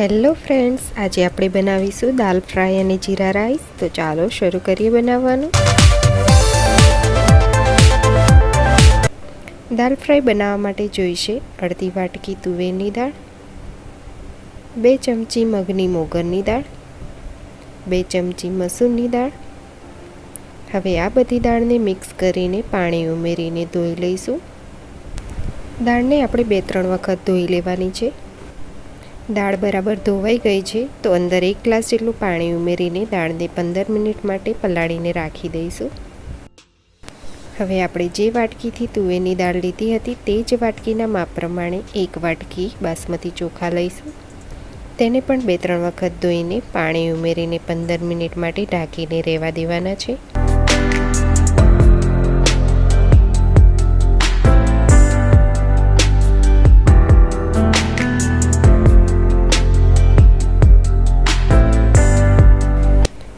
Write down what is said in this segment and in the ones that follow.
Hello friends, આજે આપણે બનાવીશું દાલ ફ્રાય અને જીરા રાઈસ. તો ચાલો શરૂ કરીએ બનાવવાનું. દાલ ફ્રાય બનાવવા માટે જોઈશે અડધી વાટકી તુવેરની દાળ, 2 ચમચી મગની મોગરની દાળ, 2 ચમચી મસૂરની દાળ. હવે આ બધી દાળને મિક્સ કરીને પાણી ઉમેરીને ધોઈ લઈશું. દાળને આપણે 2-3 વખત ધોઈ લેવાની છે. દાળ બરાબર ધોવાઈ ગઈ છે તો અંદર 1 ગ્લાસ જેટલું પાણી ઉમેરીને દાળને 15 મિનિટ માટે પલાળીને રાખી દઈશું. હવે આપણે જે વાટકીથી તુવેરની દાળ લીધી હતી તે જ વાટકીના માપ પ્રમાણે 1 વાટકી બાસમતી ચોખા લઈશું. તેને પણ 2-3 વખત ધોઈને પાણી ઉમેરીને 15 મિનિટ માટે ઢાંકીને રહેવા દેવાના છે.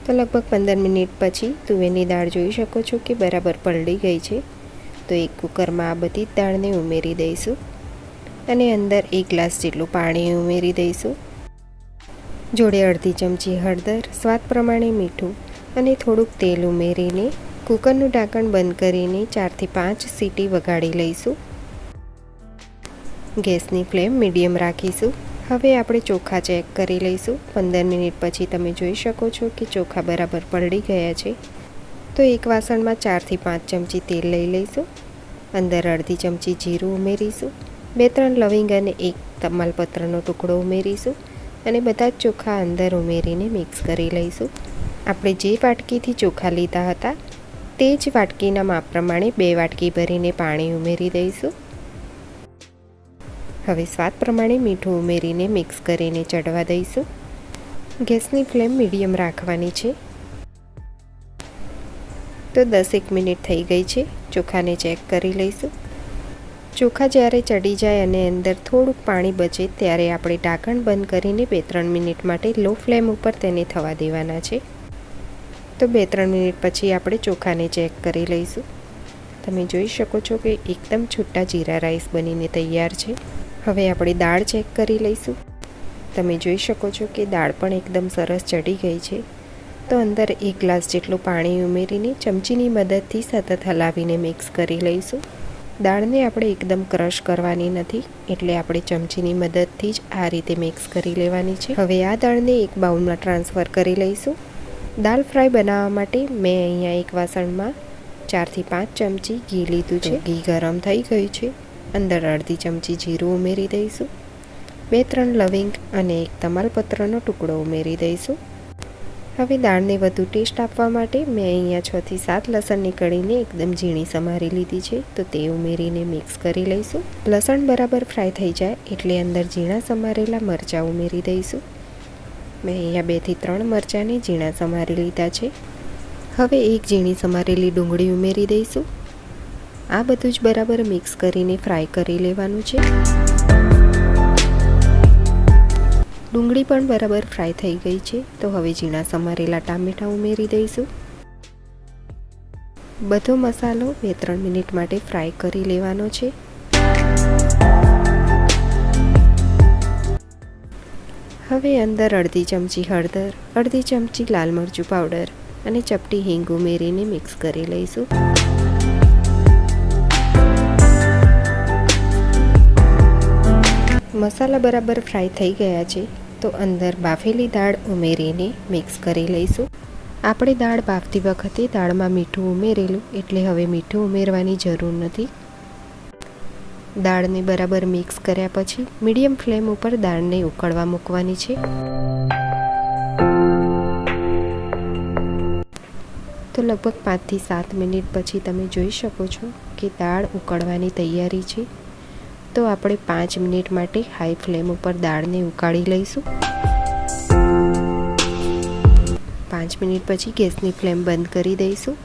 તો લગભગ 15 મિનિટ પછી તુવેરની દાળ જોઈ શકો છો કે બરાબર પલળી ગઈ છે. તો એક કુકરમાં આ બધી જ દાળને ઉમેરી દઈશું અને અંદર 1 ગ્લાસ જેટલું પાણી ઉમેરી દઈશું. જોડે અડધી ચમચી હળદર, સ્વાદ પ્રમાણે મીઠું અને થોડુંક તેલ ઉમેરીને કુકરનું ઢાંકણ બંધ કરીને 4 થી 5 સીટી વગાડી લઈશું. ગેસની ફ્લેમ મીડિયમ રાખીશું. હવે આપણે ચોખા ચેક કરી લઈશું. 15 મિનિટ પછી તમે જોઈ શકો છો કે ચોખા બરાબર પલળી ગયા છે. તો એક વાસણમાં 4 થી 5 ચમચી તેલ લઈ લઈશું. અંદર અડધી ચમચી જીરું ઉમેરીશું, 2-3 લવિંગ અને 1 તમાલપત્રનો ટુકડો ઉમેરીશું અને બધા જ ચોખા અંદર ઉમેરીને મિક્સ કરી લઈશું. આપણે જે વાટકીથી ચોખા લીધા હતા તે જ વાટકીના માપ પ્રમાણે 2 વાટકી ભરીને પાણી ઉમેરી દઈશું. હવે સ્વાદ પ્રમાણે મીઠું ઉમેરીને મિક્સ કરીને ચડવા દઈશું. ગેસની ફ્લેમ મીડિયમ રાખવાની છે. તો 10-1 મિનિટ થઈ ગઈ છે. ચોખાને ચેક કરી લઈશું. ચોખા જ્યારે ચડી જાય અને અંદર થોડુંક પાણી બચે ત્યારે આપણે ઢાંકણ બંધ કરીને 2-3 મિનિટ માટે લો ફ્લેમ ઉપર તેને થવા દેવાના છે. તો 2-3 મિનિટ પછી આપણે ચોખાને ચેક કરી લઈશું. તમે જોઈ શકો છો કે એકદમ છૂટા જીરા રાઈસ બનીને તૈયાર છે. હવે આપણે દાળ ચેક કરી લઈશું. તમે જોઈ શકો છો કે દાળ પણ એકદમ સરસ ચડી ગઈ છે. તો અંદર 1 ગ્લાસ જેટલું પાણી ઉમેરીને ચમચીની મદદથી સતત હલાવીને મિક્સ કરી લઈશું. દાળને આપણે એકદમ ક્રશ કરવાની નથી, એટલે આપણે ચમચીની મદદથી જ આ રીતે મિક્સ કરી લેવાની છે. હવે આ દાળને એક બાઉલમાં ટ્રાન્સફર કરી લઈશું. દાલ ફ્રાય બનાવવા માટે મેં અહીંયા એક વાસણમાં 4 થી 5 ચમચી ઘી લીધું છે. ઘી ગરમ થઈ ગયું છે. અંદર અડધી ચમચી જીરું ઉમેરી દઈશું, 2-3 લવિંગ અને 1 તમાલપત્રનો ટુકડો ઉમેરી દઈશું. હવે દાળને વધુ ટેસ્ટ આપવા માટે મેં અહીંયા 6 થી 7 લસણની કળીને એકદમ ઝીણી સમારી લીધી છે. તો તે ઉમેરીને મિક્સ કરી લઈશું. લસણ બરાબર ફ્રાય થઈ જાય એટલે અંદર ઝીણા સમારેલા મરચાં ઉમેરી દઈશું. મેં અહીંયા 2 થી 3 મરચાંને ઝીણા સમારી લીધા છે. હવે 1 ઝીણી સમારેલી ડુંગળી ઉમેરી દઈશું. આ બધું જ બરાબર મિક્સ કરીને ફ્રાય કરી લેવાનું છે. ડુંગળી પણ બરાબર ફ્રાય થઈ ગઈ છે. તો હવે ઝીણા સમારેલા ટામેટાં ઉમેરી દઈશું. બધો મસાલો 2-3 મિનિટ માટે ફ્રાય કરી લેવાનો છે. હવે અંદર અડધી ચમચી હળદર, અડધી ચમચી લાલ મરચું પાવડર અને ચપટી હિંગ ઉમેરીને મિક્સ કરી લઈશું. મસાલા બરાબર ફ્રાય થઈ ગયા છે. તો અંદર બાફેલી દાળ ઉમેરીને મિક્સ કરી લઈશું. આપણે દાળ બાફતી વખતે દાળમાં મીઠું ઉમેરેલું એટલે હવે મીઠું ઉમેરવાની જરૂર નથી. દાળને બરાબર મિક્સ કર્યા પછી મીડિયમ ફ્લેમ ઉપર દાળને ઉકળવા મૂકવાની છે. તો લગભગ 5 થી 7 મિનિટ પછી તમે જોઈ શકો છો કે દાળ ઉકળવાની તૈયારી છે. તો આપણે 5 મિનિટ માટે હાઈ ફ્લેમ ઉપર દાળને ઉકાળી લઈશું. 5 મિનિટ પછી ગેસની ફ્લેમ બંધ કરી દઈશું.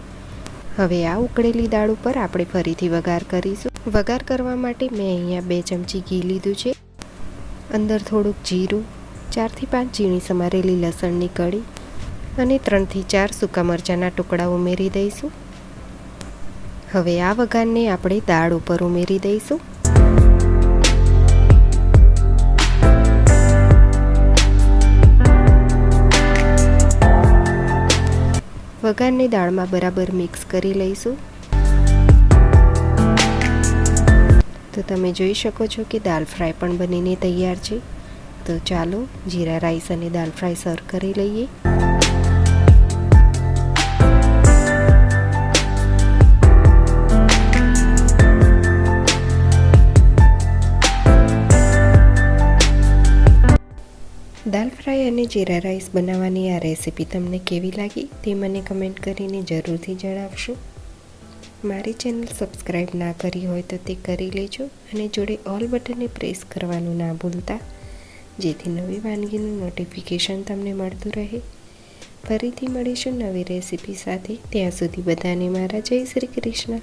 હવે આ ઉકળેલી દાળ ઉપર આપણે ફરીથી વઘાર કરીશું. વઘાર કરવા માટે મેં અહીંયા 2 ચમચી ઘી લીધું છે. અંદર થોડુંક જીરું, 4 થી 5 ઝીણી સમારેલી લસણની કળી અને 3 થી 4 સૂકા મરચાંના ટુકડા ઉમેરી દઈશું. હવે આ વઘારને આપણે દાળ ઉપર ઉમેરી દઈશું. વઘારની દાળમાં બરાબર મિક્સ કરી લઈશું. તો તમે જોઈ શકો છો કે દાલ ફ્રાય પણ બનીને તૈયાર છે. તો ચાલો જીરા રાઈસ અને દાલ ફ્રાય સર્વ કરી લઈએ. દાલ ફ્રાય અને જીરા રાઈસ બનાવવાની આ રેસીપી તમને કેવી લાગી તે મને કમેન્ટ કરીને જરૂરથી જણાવશો. મારી ચેનલ સબસ્ક્રાઈબ ના કરી હોય તો તે કરી લેજો અને જોડે ઓલ બટનને પ્રેસ કરવાનું ના ભૂલતા, જેથી નવી વાનગીનું નોટિફિકેશન તમને મળતું રહે. ફરીથી મળીશું નવી રેસીપી સાથે. ત્યાં સુધી બધાને મારા જય શ્રી કૃષ્ણ.